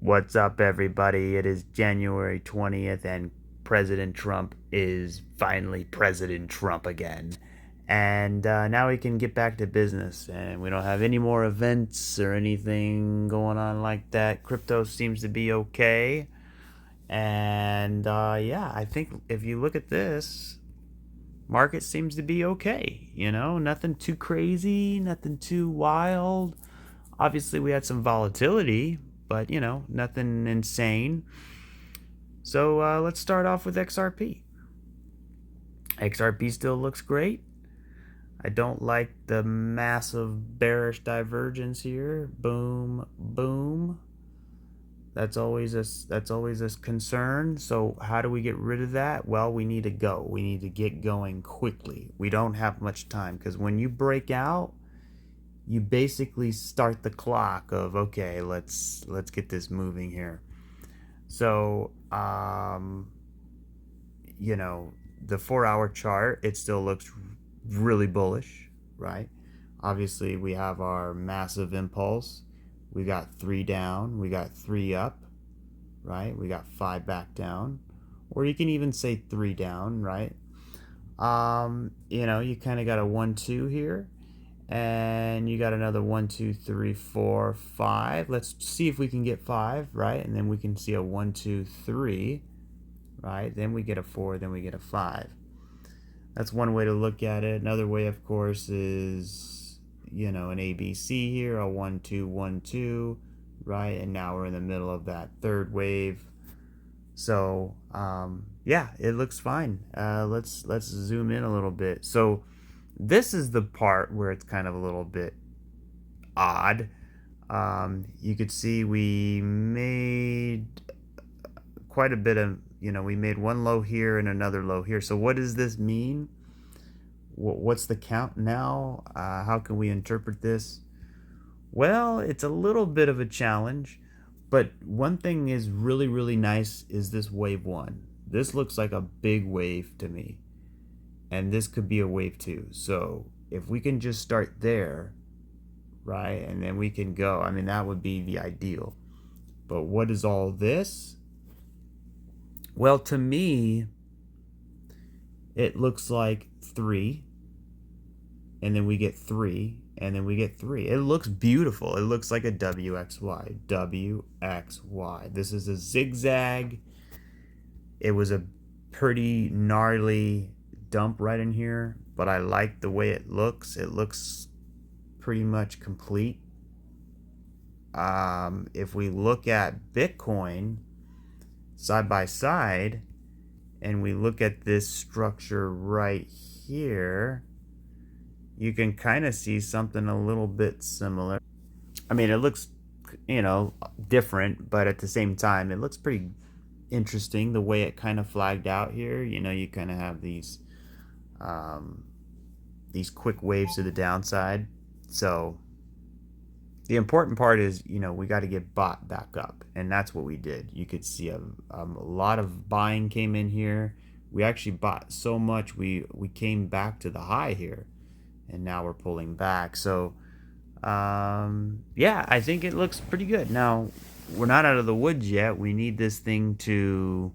What's up, everybody? It is January 20th, and President Trump is finally President Trump again. And now we can get back to business, and we don't have any more events or anything going on like that. Crypto seems to be okay. And yeah, I think if you look at this, market seems to be okay. Nothing too crazy, nothing too wild. Obviously, we had some volatility, but nothing insane. So let's start off with XRP. XRP still looks great. I don't like the massive bearish divergence here. Boom, boom. That's always a concern. So how do we get rid of that? Well, we need to go. We need to get going quickly. We don't have much time, because when you break out, you basically start the clock of, okay, let's get this moving here. So the 4-hour chart, it still looks really bullish, right? Obviously, we have our massive impulse. We got 3 down, we got 3 up, right? We got 5 back down, or you can even say 3 down, right? You kind of got a 1-2 here, and you got another 1, 2, 3, 4, 5. Let's see if we can get 5, right? And then we can see a 1, 2, 3, right? Then we get a 4, then we get a 5. That's one way to look at it. Another way, of course, is an ABC here, a 1, 2, 1, 2, right? And now we're in the middle of that third wave. So yeah, it looks fine. Let's zoom in a little bit. So this is the part where it's kind of a little bit odd. You could see we made quite a bit of, we made one low here and another low here. So what does this mean? What's the count now? How can we interpret this? Well, it's a little bit of a challenge, but one thing is really, really nice is this wave 1. This looks like a big wave to me. And this could be a wave 2. So if we can just start there, right, and then we can go, I mean, that would be the ideal. But what is all this? Well, to me, it looks like 3, and then we get 3, and then we get 3. It looks beautiful. It looks like a WXY. WXY. This is a zigzag. It was a pretty gnarly dump right in here, but I like the way it looks. It looks pretty much complete. If we look at Bitcoin side by side, and we look at this structure right here, you can kind of see something a little bit similar. I mean, it looks, different, but at the same time, it looks pretty interesting the way it kind of flagged out here. You kind of have these quick waves to the downside. So the important part is, we got to get bought back up, and that's what we did. You could see a lot of buying came in here. We actually bought so much we came back to the high here, and now we're pulling back. So yeah, I think it looks pretty good. Now, we're not out of the woods yet. We need this thing to,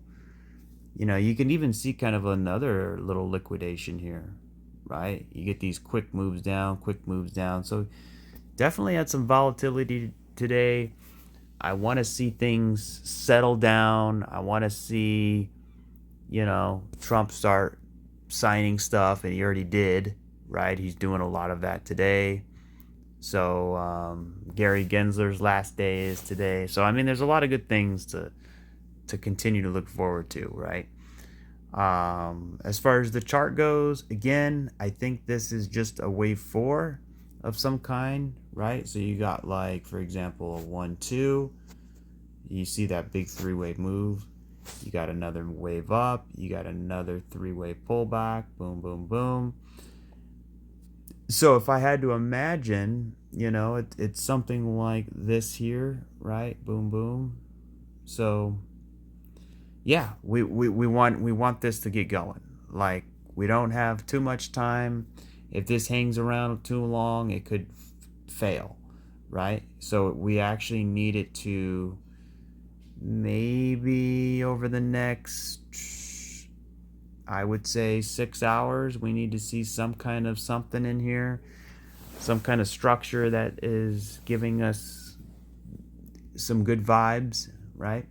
you can even see kind of another little liquidation here, right? You get these quick moves down, quick moves down. So definitely had some volatility today. I want to see things settle down. I want to see, Trump start signing stuff, and he already did, right? He's doing a lot of that today. So Gary Gensler's last day is today. So I mean, there's a lot of good things to continue to look forward to, right? As far as the chart goes, again, I think this is just a wave 4 of some kind, right? So you got, like, for example, a 1, 2. You see that big 3-wave move. You got another wave up. You got another 3-wave pullback. Boom, boom, boom. So if I had to imagine, it's something like this here, right? Boom, boom. So yeah, we want this to get going. Like, we don't have too much time. If this hangs around too long, it could fail, right? So we actually need it to maybe over the next, I would say 6 hours, we need to see some kind of something in here, some kind of structure that is giving us some good vibes, right?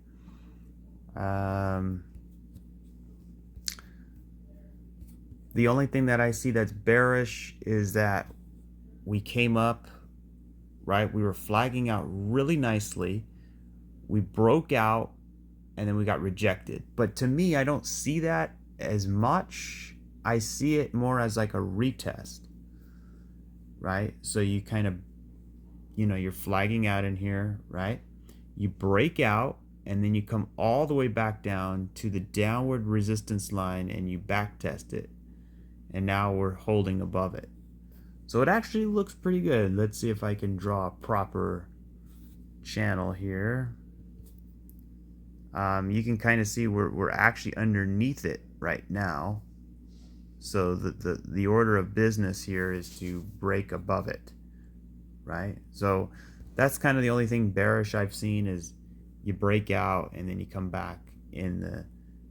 The only thing that I see that's bearish is that we came up, right? We were flagging out really nicely. We broke out and then we got rejected. But to me, I don't see that as much. I see it more as like a retest, right? So you kind of, you're flagging out in here, right? You break out and then you come all the way back down to the downward resistance line and you back test it. And now we're holding above it. So it actually looks pretty good. Let's see if I can draw a proper channel here. You can kind of see we're actually underneath it right now. So the order of business here is to break above it, right? So that's kind of the only thing bearish I've seen is you break out and then you come back in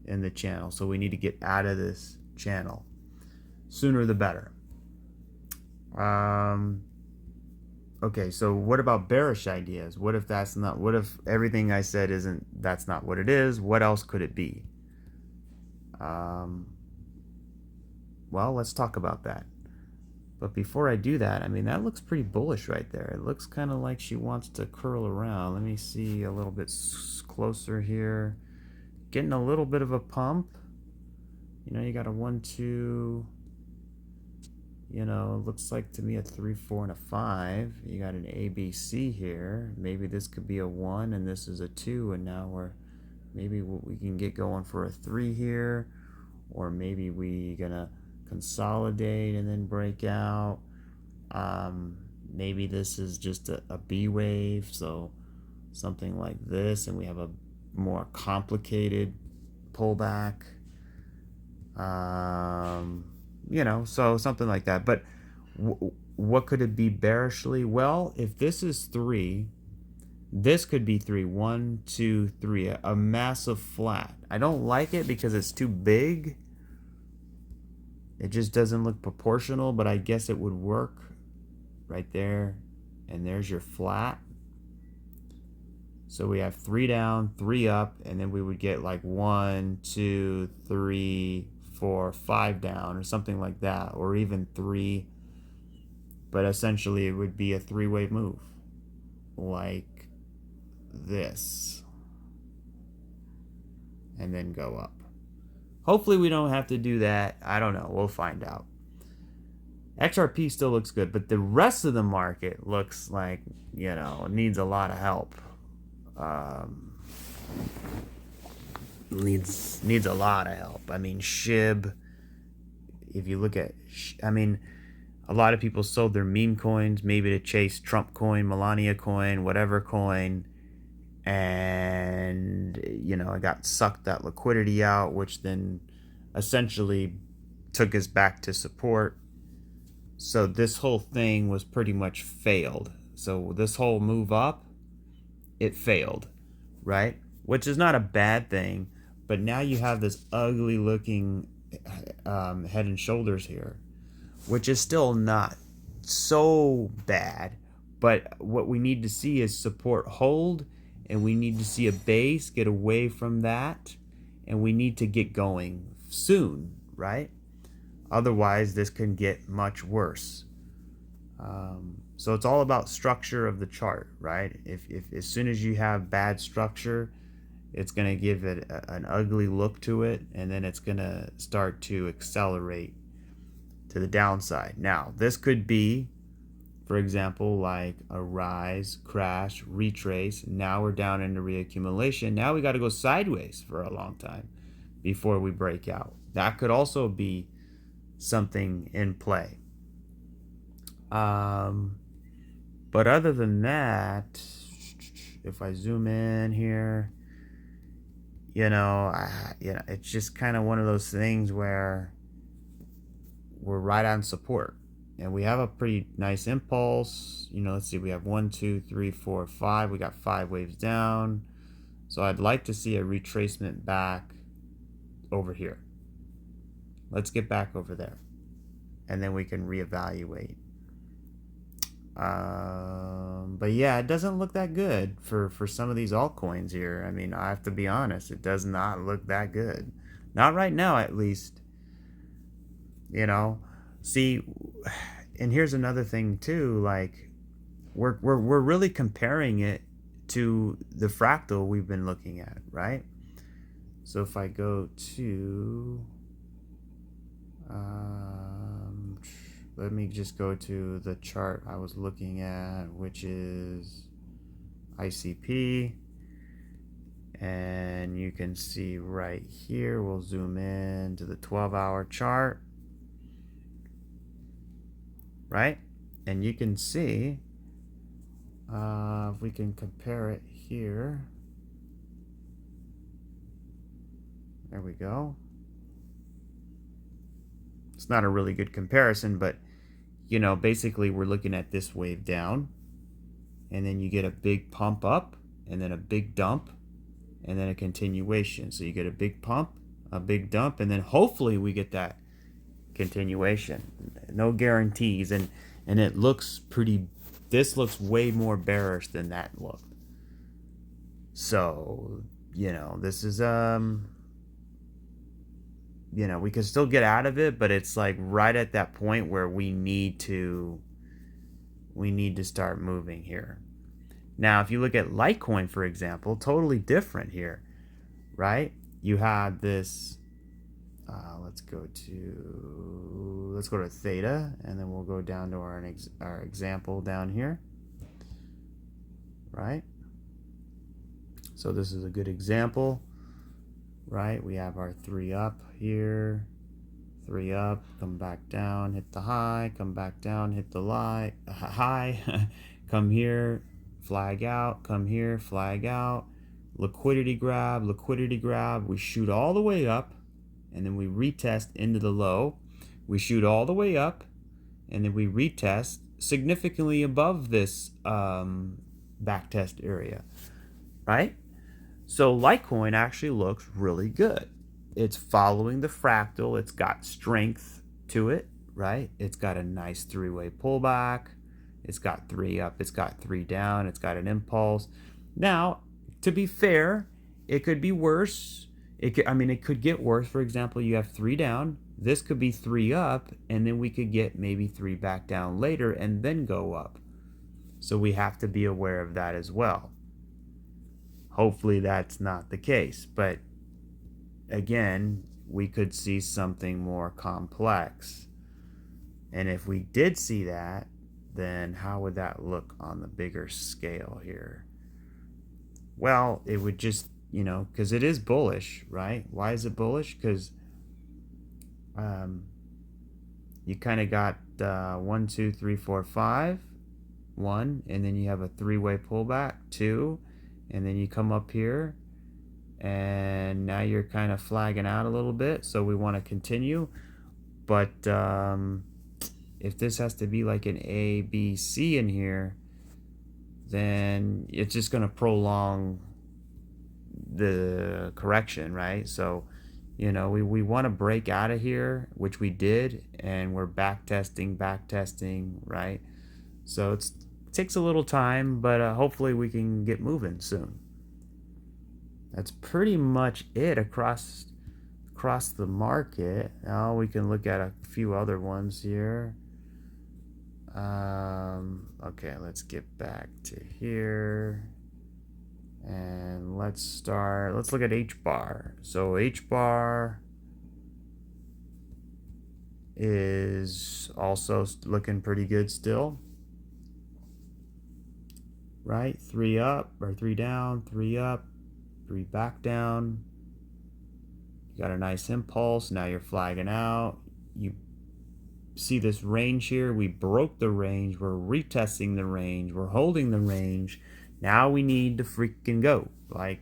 the channel. So we need to get out of this channel. Sooner the better. Okay, so what about bearish ideas? What if that's not, what if everything I said that's not what it is? What else could it be? Well, let's talk about that. But before I do that, I mean, that looks pretty bullish right there. It looks kind of like she wants to curl around. Let me see a little bit closer here. Getting a little bit of a pump. You got a 1, 2... it looks like to me a 3, 4, and a 5. You got an ABC here. Maybe this could be a 1 and this is a 2, and now maybe we can get going for a 3 here, or maybe we gonna consolidate and then break out. Maybe this is just a B wave, so something like this, and we have a more complicated pullback. So something like that. But what could it be bearishly? Well, if this is 3, this could be 3. 1, 2, 3. A massive flat. I don't like it because it's too big. It just doesn't look proportional, but I guess it would work right there. And there's your flat. So we have 3 down, 3 up, and then we would get like 1, 2, 3, 4, 5 down, or something like that, or even 3. But essentially it would be a 3-wave move like this, and then go up. Hopefully we don't have to do that. I don't know, we'll find out. XRP still looks good, but the rest of the market looks like it needs a lot of help. Needs a lot of help. I mean, SHIB, if you look at, a lot of people sold their meme coins maybe to chase Trump coin, Melania coin, whatever coin, and it got sucked that liquidity out, which then essentially took us back to support. So this whole thing was pretty much failed. So this whole move up, it failed, right? Which is not a bad thing, but now you have this ugly looking head and shoulders here, which is still not so bad. But what we need to see is support hold, and we need to see a base get away from that, and we need to get going soon, right? Otherwise, this can get much worse. So it's all about structure of the chart, right? If as soon as you have bad structure, it's going to give it an ugly look to it, and then it's going to start to accelerate to the downside. Now, this could be, for example, like a rise, crash, retrace. Now we're down into reaccumulation. Now we got to go sideways for a long time before we break out. That could also be something in play. But other than that, if I zoom in here, it's just kind of one of those things where we're right on support, and we have a pretty nice impulse. Let's see, we have 1, 2, 3, 4, 5. We got 5 waves down, So I'd like to see a retracement back over here. Let's get back over there, and then we can reevaluate. But yeah, it doesn't look that good for some of these altcoins here. I mean, I have to be honest, it does not look that good. Not right now, at least. You know, see, and here's another thing too. Like, we're really comparing it to the fractal we've been looking at, right? So if I go to, let me just go to the chart I was looking at, which is ICP. And you can see right here, we'll zoom in to the 12-hour chart, right? And you can see, if we can compare it here, there we go. It's not a really good comparison, but you know, basically we're looking at this wave down, and then you get a big pump up, and then a big dump, and then a continuation. So you get a big pump, a big dump, and then hopefully we get that continuation. No guarantees, and it looks pretty, this looks way more bearish than that looked. So, you know, this is you know, we can still get out of it, but it's like right at that point where we need to start moving here. Now, if you look at Litecoin, for example, totally different here, right? You have this, let's go to Theta, and then we'll go down to our example down here, right? So this is a good example, right? We have our 3 up here, 3 up, come back down, hit the high, come back down, hit the high, come here, flag out, come here, flag out, liquidity grab, we shoot all the way up, and then we retest into the low, we shoot all the way up, and then we retest significantly above this backtest area, right? So Litecoin actually looks really good. It's following the fractal, it's got strength to it, right? It's got a nice 3-way pullback, it's got 3 up, it's got 3 down, it's got an impulse. Now, to be fair, it could be worse. It could get worse. For example, you have 3 down, this could be 3 up, and then we could get maybe 3 back down later and then go up. So we have to be aware of that as well. Hopefully that's not the case, but again, we could see something more complex. And if we did see that, then how would that look on the bigger scale here? Well, it would just, you know, because it is bullish, right? Why is it bullish? Because you kind of got 1, 2, 3, 4, 5, 1, and then you have a 3-way pullback, 2, and then you come up here, and now you're kind of flagging out a little bit, so we want to continue. But if this has to be like an A, B, C in here, then it's just going to prolong the correction, right? So, you know, we want to break out of here, which we did, and we're back testing, right? So it takes a little time, but hopefully we can get moving soon. That's pretty much it across the market. Now we can look at a few other ones here. Okay, let's get back to here, and let's look at H bar. So H bar is also looking pretty good still, right? 3 up or 3 down, 3 up, 3 back down. You got a nice impulse. Now you're flagging out. You see this range here. We broke the range. We're retesting the range. We're holding the range. Now we need to freaking go. Like,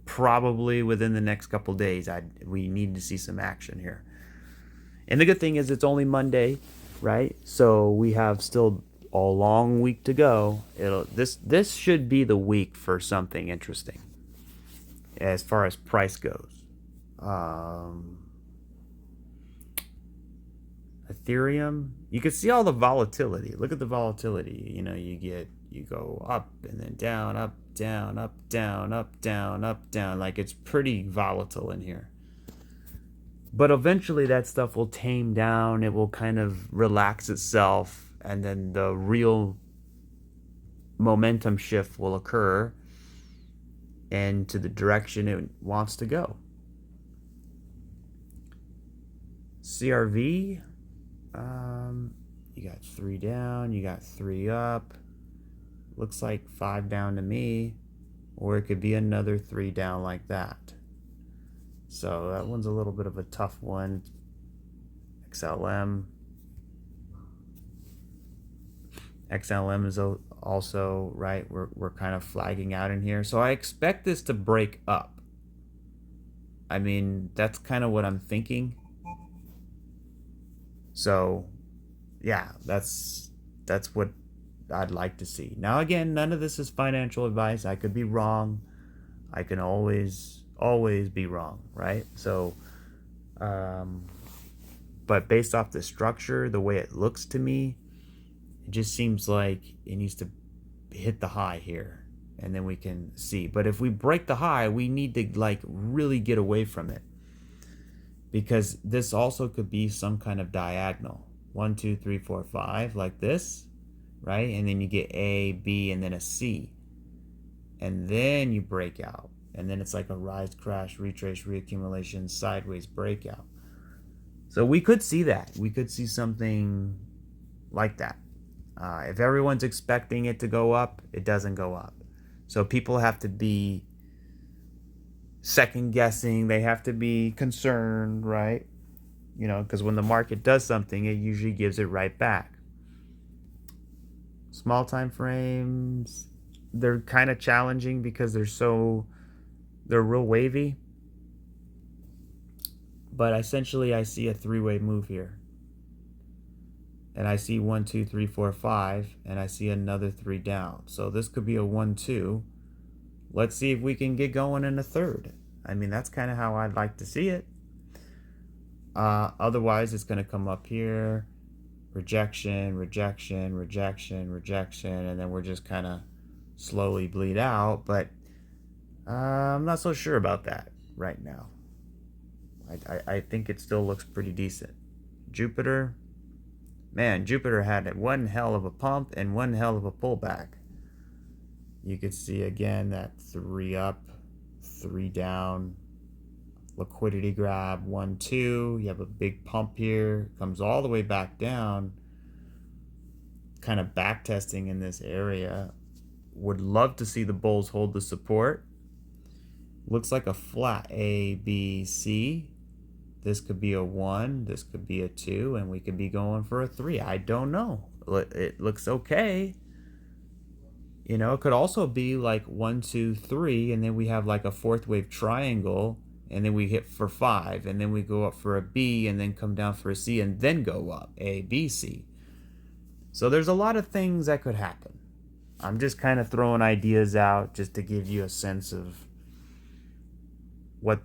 probably within the next couple days, we need to see some action here. And the good thing is it's only Monday, right? So we have still a long week to go. This should be the week for something interesting. as far as price goes. Um, Ethereum, you can see all the volatility. Look at the volatility. You know, you go up and then down, up, down, up, down, up, down, up, down. Like it's pretty volatile in here. But eventually that stuff will tame down. It will kind of relax itself, and then the real momentum shift will occur into the direction it wants to go. CRV, you got 3 down, you got 3 up. Looks like 5 down to me, or it could be another 3 down like that. So that one's a little bit of a tough one. XLM. XLM is also, right, we're kind of flagging out in here. So I expect this to break up. I mean, that's kind of what I'm thinking. So, yeah, that's what I'd like to see. Now, again, none of this is financial advice. I could be wrong. I can always be wrong, right? So, but based off the structure, the way it looks to me, it just seems like it needs to hit the high here, and then we can see. But if we break the high, we need to like really get away from it, because this also could be some kind of diagonal. 1, 2, 3, 4, 5, like this, right? And then you get A, B, and then a C. And then you break out. And then it's like a rise, crash, retrace, reaccumulation, sideways breakout. So we could see that. We could see something like that. If everyone's expecting it to go up, it doesn't go up. So people have to be second guessing. They have to be concerned, right? You know, because when the market does something, it usually gives it right back. Small time frames, they're kind of challenging because they're real wavy. But essentially, I see a 3-way move here. And I see 1, 2, 3, 4, 5, and I see another 3 down. So this could be a 1, 2. Let's see if we can get going in a third. I mean, that's kind of how I'd like to see it. Otherwise, it's going to come up here. Rejection, rejection, rejection, rejection, and then we're just kind of slowly bleed out. But I'm not so sure about that right now. I think it still looks pretty decent. Jupiter, man, Jupiter had one hell of a pump and one hell of a pullback. You could see again that 3 up, 3 down, liquidity grab, 1, 2. You have a big pump here, comes all the way back down, kind of back testing in this area. Would love to see the bulls hold the support. Looks like a flat A, B, C. This could be a 1, this could be a 2, and we could be going for a 3. I don't know. It looks okay. You know, it could also be like 1, 2, 3, and then we have like a 4th wave triangle, and then we hit for 5, and then we go up for a B, and then come down for a C, and then go up A, B, C. So there's a lot of things that could happen. I'm just kind of throwing ideas out just to give you a sense of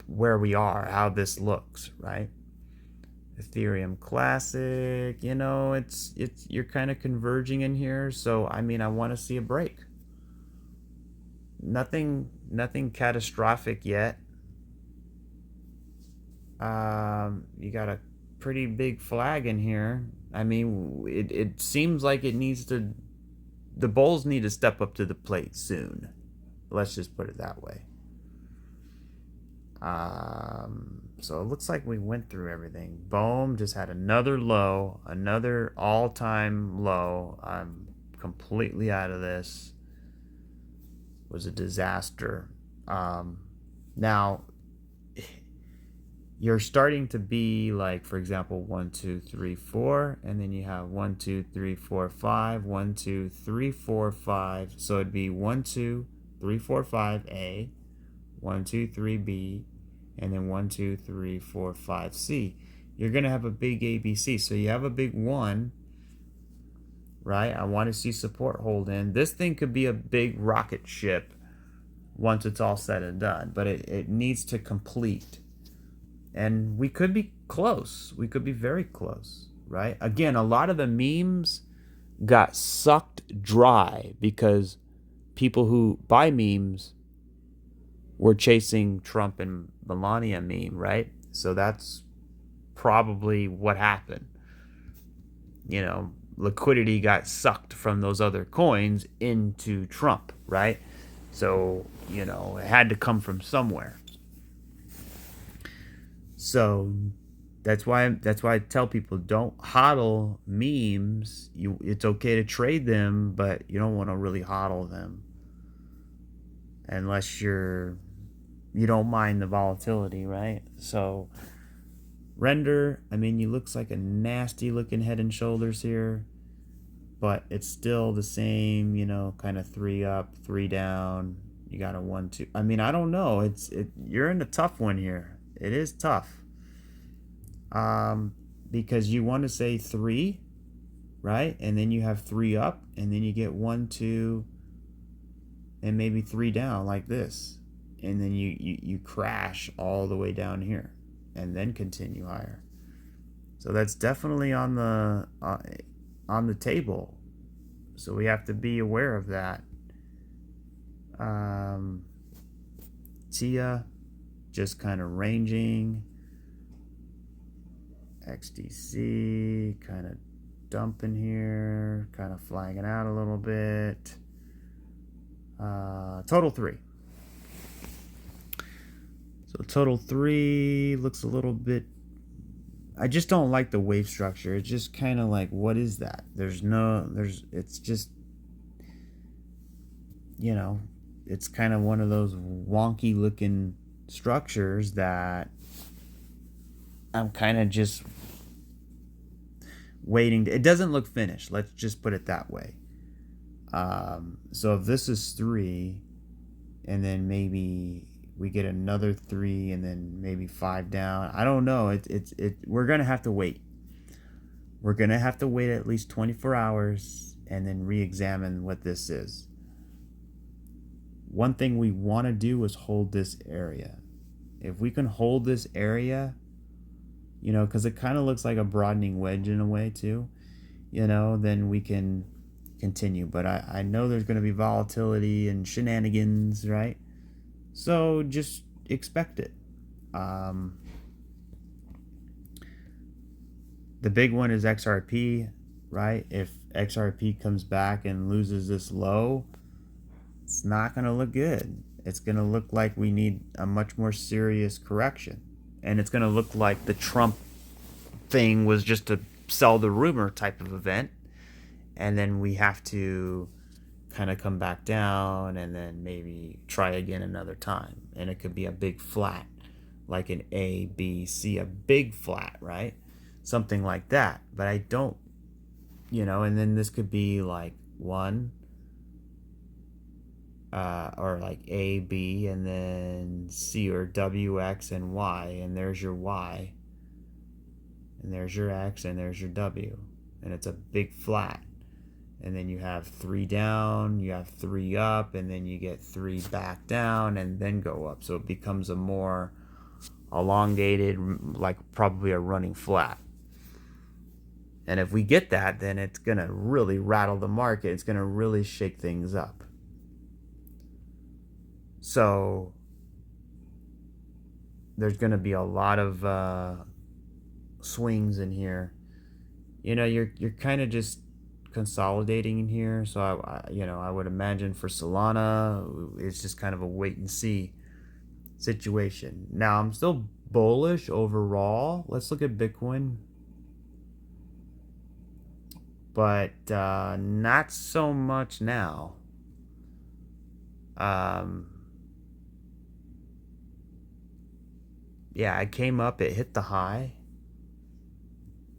where we are, how this looks, right? Ethereum Classic, you know, it's you're kind of converging in here. So I mean, I want to see a break. Nothing catastrophic yet. You got a pretty big flag in here. I mean, it seems like it needs to. The bulls need to step up to the plate soon. Let's just put it that way. So it looks like we went through everything. Boom, just had another low, another all-time low. I'm completely out of this. It was a disaster. Now you're starting to be like, for example, 1, 2, 3, 4, and then you have 1, 2, 3, 4, 5, 1, 2, 3, 4, 5. So it'd be 1, 2, 3, 4, 5 A, 1, 2, 3 B, and then 1, 2, 3, 4, 5 C. You're gonna have a big ABC. So you have a big 1, right? I want to see support hold in. This thing could be a big rocket ship, once it's all said and done. But it needs to complete. And we could be close. We could be very close, right? Again, a lot of the memes got sucked dry because people who buy memes were chasing Trump and Melania meme, right? So that's probably what happened. You know, liquidity got sucked from those other coins into Trump, right? So, you know, it had to come from somewhere. So that's why I tell people, don't hodl memes. It's okay to trade them, but you don't want to really hodl them unless you don't mind the volatility, right? So render, I mean, you looks like a nasty looking Head and Shoulders here, but it's still the same, you know, kind of 3 up, 3 down. You got a 1 2. I mean, I don't know. You're in a tough one here. It is tough. Because you want to say 3, right? And then you have 3 up, and then you get 1 2 and maybe 3 down like this, and then you crash all the way down here and then continue higher. So that's definitely on the table. So we have to be aware of that. TIA just kind of ranging. XDC kind of dumping here, kind of flagging out a little bit. Total 3. So total 3 looks a little bit, I just don't like the wave structure. It's just kind of like, what is that? It's just, you know, it's kind of one of those wonky looking structures that I'm kind of just waiting. It doesn't look finished. Let's just put it that way. So if this is 3, and then maybe we get another 3, and then maybe 5 down. I don't know. We're gonna have to wait. We're gonna have to wait at least 24 hours and then re-examine what this is. One thing we want to do is hold this area. If we can hold this area, you know, because it kind of looks like a broadening wedge in a way too, you know, then we can continue. But I know there's going to be volatility and shenanigans, right? So just expect it. The big one is XRP, right? If XRP comes back and loses this low, it's not going to look good. It's going to look like we need a much more serious correction. And it's going to look like the Trump thing was just a sell the rumor type of event. And then we have to kind of come back down and then maybe try again another time. And it could be a big flat, like an A, B, C, a big flat, right? Something like that. But I don't, you know, and then this could be like 1, or like A, B, and then C, or W, X, and Y, and there's your Y, and there's your X, and there's your W, and it's a big flat. And then you have 3 down, you have 3 up, and then you get 3 back down, and then go up. So it becomes a more elongated, like probably a running flat. And if we get that, then it's going to really rattle the market. It's going to really shake things up. So there's going to be a lot of swings in here. You know, you're kind of just consolidating in here. So I would imagine for Solana, it's just kind of a wait and see situation. Now I'm still bullish overall. Let's look at Bitcoin, but not so much now. Yeah, I came up, it hit the high,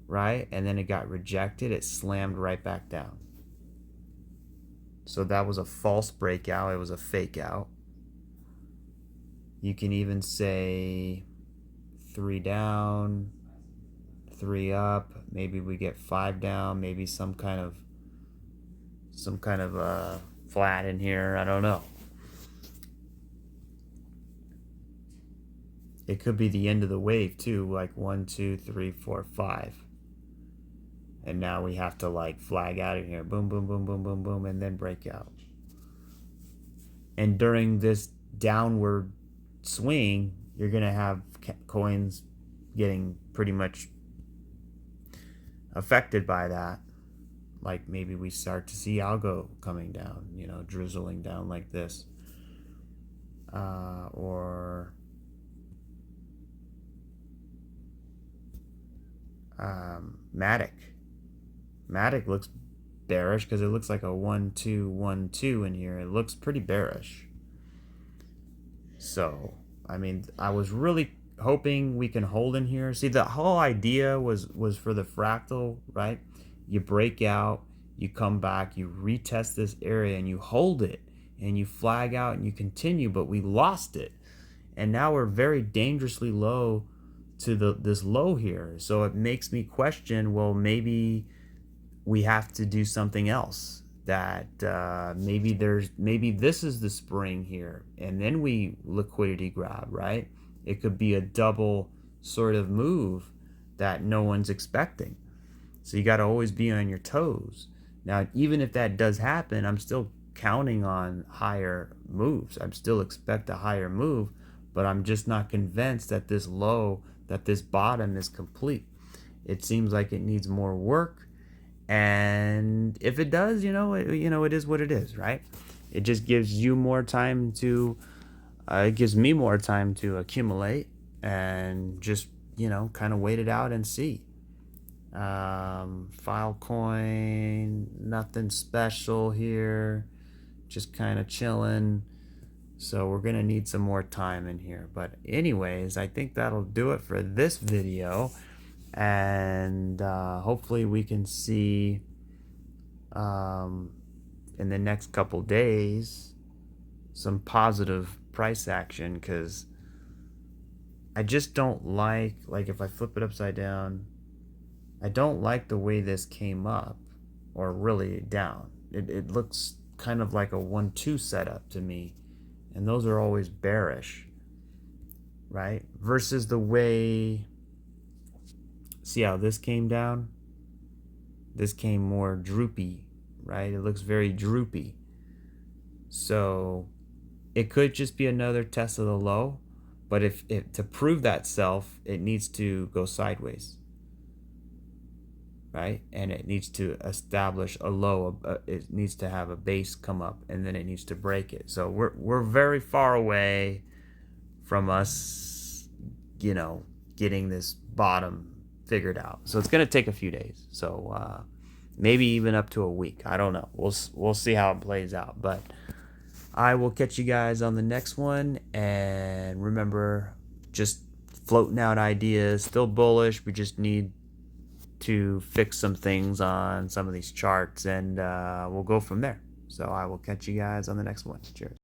right? And then it got rejected. It slammed right back down. So that was a false breakout. It was a fake out. You can even say 3 down, 3 up. Maybe we get 5 down. Maybe some kind of flat in here. I don't know. It could be the end of the wave too, like 1, 2, 3, 4, 5. And now we have to like flag out of here. Boom, boom, boom, boom, boom, boom, and then break out. And during this downward swing, you're going to have coins getting pretty much affected by that. Like maybe we start to see algo coming down, you know, drizzling down like this. Or Matic. Matic looks bearish because it looks like a 1 2 1 2 in here. It looks pretty bearish. So I mean, I was really hoping we can hold in here. See, the whole idea was for the fractal, right? You break out, you come back, you retest this area, and you hold it, and you flag out, and you continue. But we lost it, and now we're very dangerously low to this low here. So it makes me question, well, maybe we have to do something else. That maybe this is the spring here, and then we liquidity grab, right? It could be a double sort of move that no one's expecting. So you got to always be on your toes. Now, even if that does happen, I'm still counting on higher moves. I'm still expect a higher move, but I'm just not convinced that this low, that this bottom is complete. It seems like it needs more work. And if it does, it is what it is, right? It just gives you more time to, it gives me more time to accumulate and just, kind of wait it out and see. Filecoin, nothing special here, just kind of chilling. So we're going to need some more time in here. But anyways, I think that'll do it for this video. And hopefully we can see in the next couple days some positive price action, because I just don't like if I flip it upside down, I don't like the way this came up or really down. It looks kind of like a 1-2 setup to me, and those are always bearish, right? Versus the way, see how this came down? This came more droopy, right? It looks very droopy. So it could just be another test of the low, but if to prove that self, it needs to go sideways, right? And it needs to establish a low. It needs to have a base come up, and then it needs to break it. So we're very far away from us, getting this bottom figured out. So it's going to take a few days. So maybe even up to a week. I don't know. We'll see how it plays out. But I will catch you guys on the next one. And remember, just floating out ideas. Still bullish. We just need to fix some things on some of these charts, and we'll go from there. So I will catch you guys on the next one. Cheers.